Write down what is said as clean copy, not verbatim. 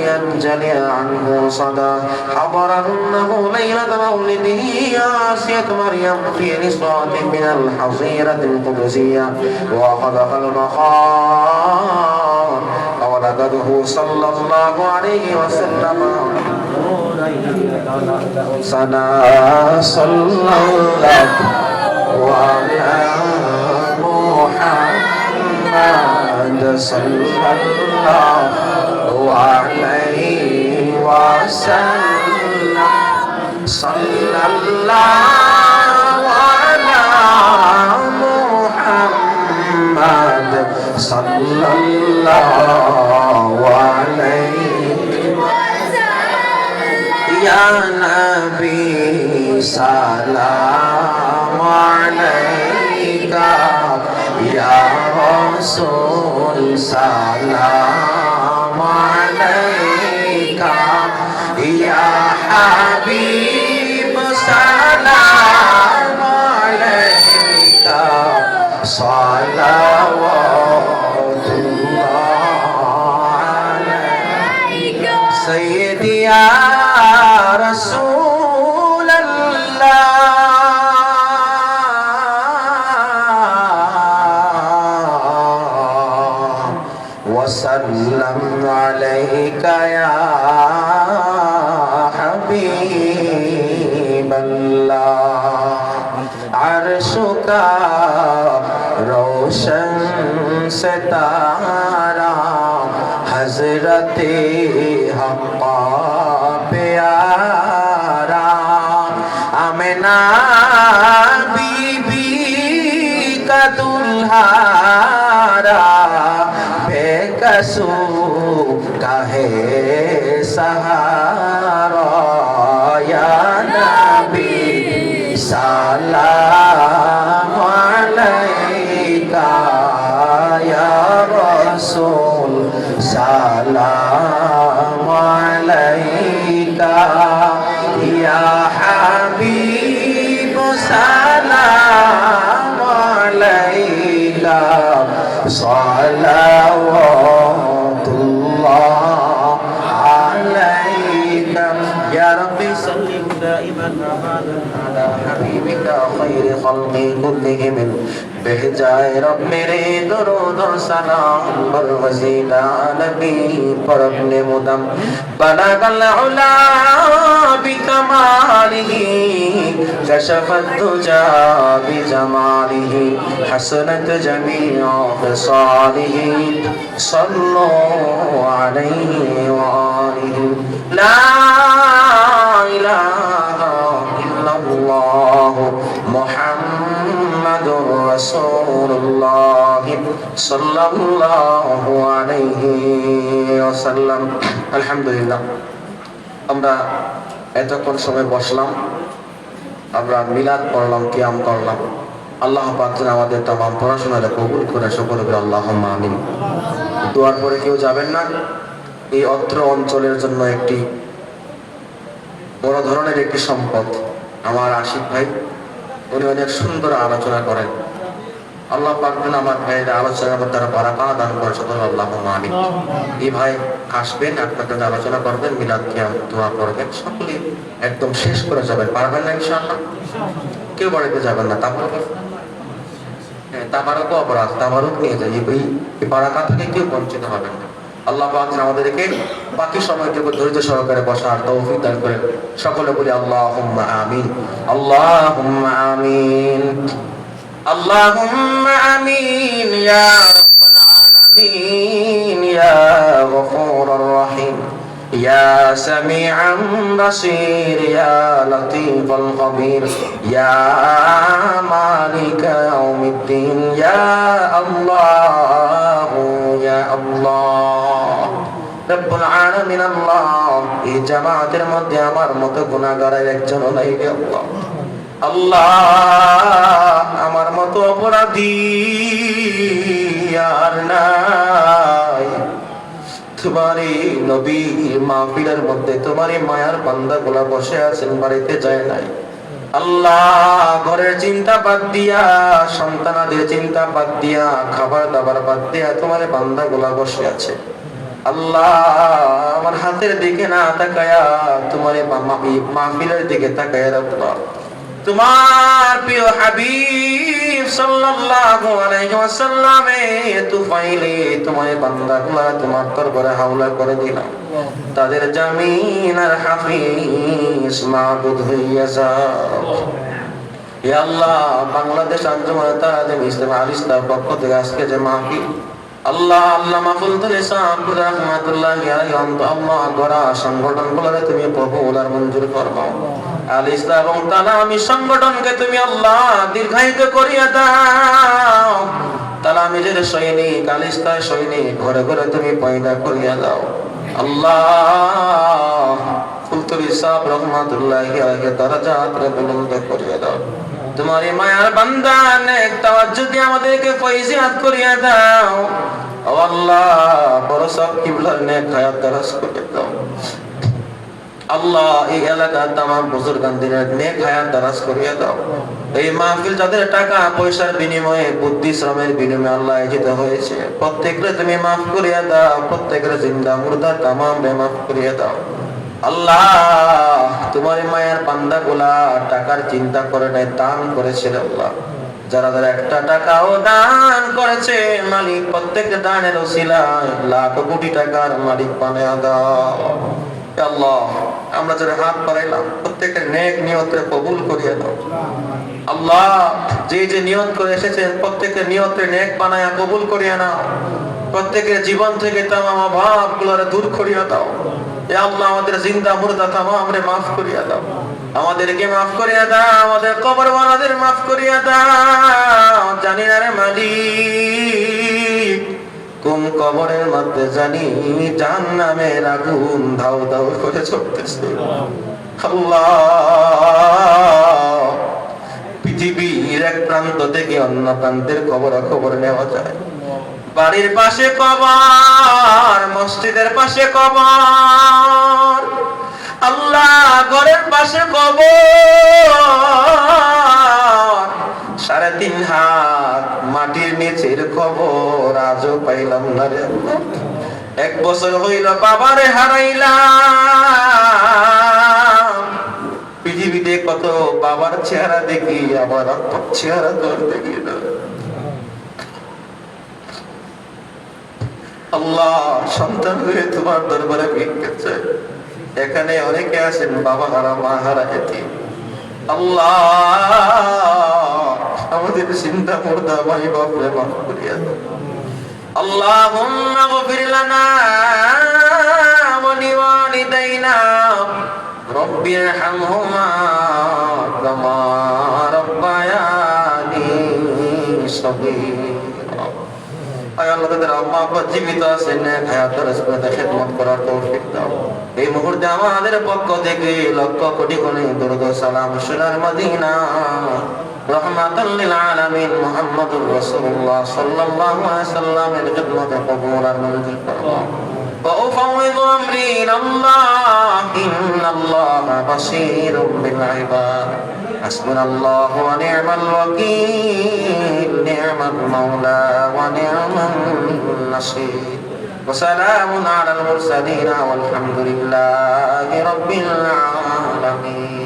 ينجلي عنه صدى حضر أنه ليلة مولده آسية مريم في نصرة من الحظيرة القدسية وأخذها المخاض وولدته صلى الله عليه وسلم صلى الله على محمد صلى الله عليه وسلم صلى الله على محمد صلى الله عليه يا نبي سلام عليك يا رسول سلام عليك يا حبيب سلام عليك صلوات الله عليك سيدي يا رسول الله وسلم عليك يا حبيب الله عرشك रोशन सितारा हजरते हक़्क़ा प्यारा आमिना बीबी का दुल्हारा बेकसू का है सहारा या नबी सलाम अलैका या रसूल सलाम अलैका या हबीब सलाम अलैका सलावतुल्लाह अलैका या रब्बी सल्लि दाइमन अबादा अला हबीबिका खैर खल्क़ि कुल्लिहिम बेजाए रब मेरे दरूद और सलाम बर वसीला नबी पर अपने मुदम बलगल उला बिकमालिही कशफत दुजा बिजमालिही हसनत जमीअ खिसालिही सल्लु अलैहि व आलिहि ला इलाहा इल्लल्लाह मुहम्मदुर রাসূলুল্লাহ সাল্লাল্লাহু আলাইহি ওয়াসাল্লাম। আলহামদুলিল্লাহ, আমরা এতক্ষণ সময় বসলাম, আমরা মিলাদ পড়লাম, কিয়াম করলাম। আল্লাহ পাক যেন আমাদের तमाम পড়াশোনাটা কবুল করে সকলে বলে আল্লাহুম্মা আমিন। দোয়ার পরে কেউ যাবেন না। এই অত্র অঞ্চলের জন্য একটি বড় ধরনের একটি সম্পদ আমার আশিক ভাই, উনি অনেক সুন্দর আলোচনা করেন। আল্লাহ পাক যেন আমার ভাইয়ের আলোচনার মধ্যে বারাকাত দান করে সকলে আল্লাহুম্মা আমিন। এই ভাই আসবেন, আপনাদের আলোচনা করবেন, মিলাদ কিয়াম দোয়া করবেন, সকলে একদম শেষ করে যাবেন। পারবেন না ইনশাআল্লাহ? কেউ বাড়িতে যাবেন না। তাবারুক অপরাধ, তাবারুক নিয়ে যাই, এই বারাকাত থেকে কেউ বঞ্চিত হবেন না। আল্লাহ পাক যেন আমাদেরকে বাকি সময়টুকু ধৈর্য সহকারে বসার তৌফিক দান করে সকলে বলি আল্লাহুম্মা আমিন। আল্লাহুম্মা আমিন। আল্লাহুম্মা আমিন ইয়া রাব্বাল আলামিন ইয়া গফুরুর রহিম ইয়া সামিআন বাসীর ইয়া লতীফুল খবীর ইয়া মালিকা ইয়াউমিদ্দিন ইয়া আল্লাহ ইয়া আল্লাহ রব্বুল আলামিন। আল্লাহ, এই জামাতের মধ্যে আমার মতো গুনাহগারের একজনও নাই রে আল্লাহ। আল্লাহ, আমার মতো অপরাধী আর নাই। তোমারই নবীর মাহফিলের মধ্যে তোমারই মায়ার বান্দাগুলা বসে আছেন, বাড়িতে যায় নাই। আল্লাহ, ঘরের চিন্তা বাদ দিয়া, সন্তানাদের চিন্তা বাদ দিয়া, খাবার দাবার বাদ দিয়া তোমার বান্দাগুলা বসে আছে। আল্লাহ, হাতের দিকে না তাকায়া তোমার মাহফিলের দিকে তাকায়া রাখবা। তোমার প্রিয় হাবিব সাল্লাল্লাহু আলাইহি ওয়াসাল্লামের তুফাইলে তোমার বান্দাগুলা তোমার দরবারে হাওলা করে দিলাম। তাদের জামিন আর হাফিজ মাবুদ হইয়া যাও। হে আল্লাহ, বাংলাদেশ আঞ্জুমান তারাদের ইসলাম আলিস্তার পক্ষ থেকে আজকে যে মাহফিল, আল্লাহ আল্লাহ মাহফুল তুলে সাহাবুর রহমাতুল্লাহি আলাইহি আল্লাহ গড়া সংগঠনগুলোরে তুমি কবুল আর মঞ্জুর ফরমাও। আল ইসলাম এবং তালামি সংগঠনকে তুমি আল্লাহ দীর্ঘায়িত করিয়া দাও। তালামিজের সৈনিক, আল ইসলামের সৈনিক ঘরে ঘরে তুমি পয়দা করিয়া দাও। আল্লাহ ফুলতুল ইসাব রহমাতুল্লাহি আলাইহি দরজাতকে বুলন্দ করিয়া দাও। তোমার এই মায়ার বান্দা নেক তাওয়াজ্জুদ দিয়ে আমাদেরকে ফয়জিয়াত করিয়া দাও। ও আল্লাহ বড় সব কিবলার নেক হায়াত দারাজ করে দাও। আল্লাহ এই এলাকার তামাম বুজুর্গানদের নেক হায়াত দারাজ করিয়া দাও। এই মাহফিল যাদের টাকা পয়সার বিনিময়ে বুদ্ধি শ্রমের বিনিময়ে আল্লাহ আয়োজিত হয়েছে, প্রত্যেককে তুমি মাফ করিয়া দাও। প্রত্যেকের জিন্দা মুর্দা তামাম মাফ করিয়া দাও। আল্লাহ তোমার মায়ের বান্দাগুলা টাকার চিন্তা করে নাই, দান করেছে আল্লাহ। যারা যারা একটা টাকাও দান করেছে মালিক প্রত্যেকটা দানের ওসিলায় লাখ কোটি টাকার মালিক বানায়া দাও। আল্লাহ আমরা যারা হাত বাড়াইলাম প্রত্যেকের নেক নিয়তে কবুল করিয়া দাও। আল্লাহ যে যে নিয়ত করে এসেছেন প্রত্যেকের নিয়তে নেক বানায়া কবুল করিয়া নাও। প্রত্যেকের জীবন থেকে তামাম অভাবগুলোরে দূর করিয়া দাও। এ আল্লাহ আমাদের জিন্দা মুর্দা তামাম রে মাফ করিয়া দাও। আমাদেরকে মাফ করিয়া দাও। আমাদের কবরওয়ালাদের মাফ করিয়া দাও। জানি না রে মালিক কোন কবরের মধ্যে জানি জাহান্নামের আগুন ধাউ ধাউ করে চলতেছে। আল্লাহ পৃথিবীর এক প্রান্ত থেকে অন্য প্রান্তের খবর নেওয়া যায়। বাড়ির পাশে কবর, মসজিদের পাশে কবর, আল্লাহ ঘরের পাশে কবর, 3.5 হাত মাটির নিচের খবর আজও পাইলাম না রে। 1 বছর হইল বাবারে হারাইলাম। পৃথিবীতে কত বাবার চেহারা দেখি, আবার চেহারা তোর দেখি না। আল্লাহ সন্তান হয়ে তোমার দরবারে ভিক্ষা চাই। এখানে অনেকে আছেন বাবা হারা মা হারা এতিম। আল্লাহ আমাদের চিন্তা মুর্দা ভাই বাপরে মাফ করিয়া দাও। আল্লাহুম্মা গফির লানা ওয়া লিওয়ালিদাইনা রব্বিরহামহুমা কামা রাব্বায়ানি সগীরা। আয় আল্লাহ তাদের আম্মা আব্বা জীবিত আছেন, হায়াত দারাজ করে তাদের খিদমত করার তৌফিক দাও। এই মুহূর্তে আমাদের পক্ষ থেকে লক্ষ কোটি কোটি দরুদ ও সালাম সোনার মদিনা রহমাতাল লিল আলামিন মুহাম্মদুর রাসূলুল্লাহ সাল্লাল্লাহু আলাইহি ওয়াসাল্লামের খিদমতে কবুল আর মঞ্জুর ফরমাও। ওয়া উফাউযু আমরি ইলাল্লাহ ইন্নাল্লাহা বাসীরুম বিল ইবাদ। হাসবুনাল্লাহু ওয়া নি'মাল ওয়াকিল, নি'মাল মাওলা ওয়া নি'মান নাসীর। وسلام على المرسلين والحمد لله رب العالمين.